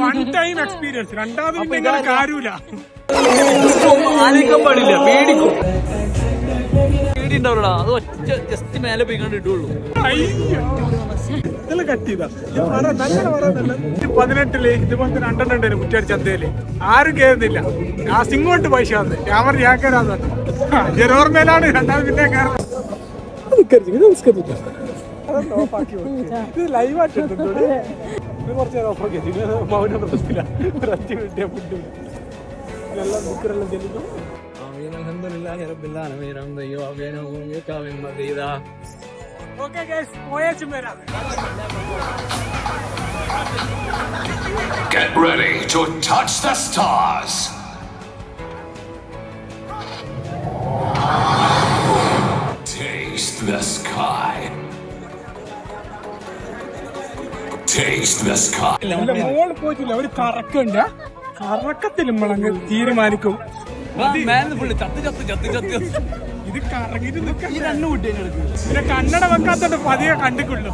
One time experience, രണ്ടാമത് പിന്നെ കാര്യമില്ല. ആലോചിക്കാൻ പാടില്ല, പേടിക്കും. പേടി ഉണ്ടാവില്ല, അത് ഒറ്റ ജസ്റ്റ് മേലെ പോയിക്കാണ്ട് ഇട്ടുള്ളൂ. ഇതെല്ലാം കട്ട് ചെയ്താ നല്ല പറയുന്നില്ല. 18 ഇതുപോലത്തെ 2 ഉണ്ടായിരുന്നു കുറ്റിയാടി ചന്തയില്. ആരും കേറുന്നില്ല. ആ സിങ്ങോട്ട് പൈസ വന്ന് ഞാൻ പറഞ്ഞു ഞാൻ കയറാന്ന് പറഞ്ഞു. ജനോർമയിലാണ് രണ്ടാമത് പിന്നെ കയറുന്നത്. ഇത് ലൈവായിട്ട് കുറച്ച് നേരം ഓഫാക്കി മൗന പ്രശ്നമില്ല. ഒരു 5 മിനിറ്റ് ഫുഡ് എല്ലാം ബുക്കറെല്ലാം ചെല്ലുന്നു. Okay guys, പോയേച്ചും വരാം. Get ready to touch the stars. Taste the sky. Taste the sky. മോള് പോയിട്ടില്ല, ഒരു കറക്കുണ്ട്. കറക്കത്തിൽ നമ്മളങ്ങ് തീരുമാനിക്കും. ഇത് കറങ്ങിട്ട് നിൽക്കാൻ പിന്നെ കണ്ണട വെക്കാത്തോണ്ട് പതിയെ കണ്ടിക്കുള്ളൂ.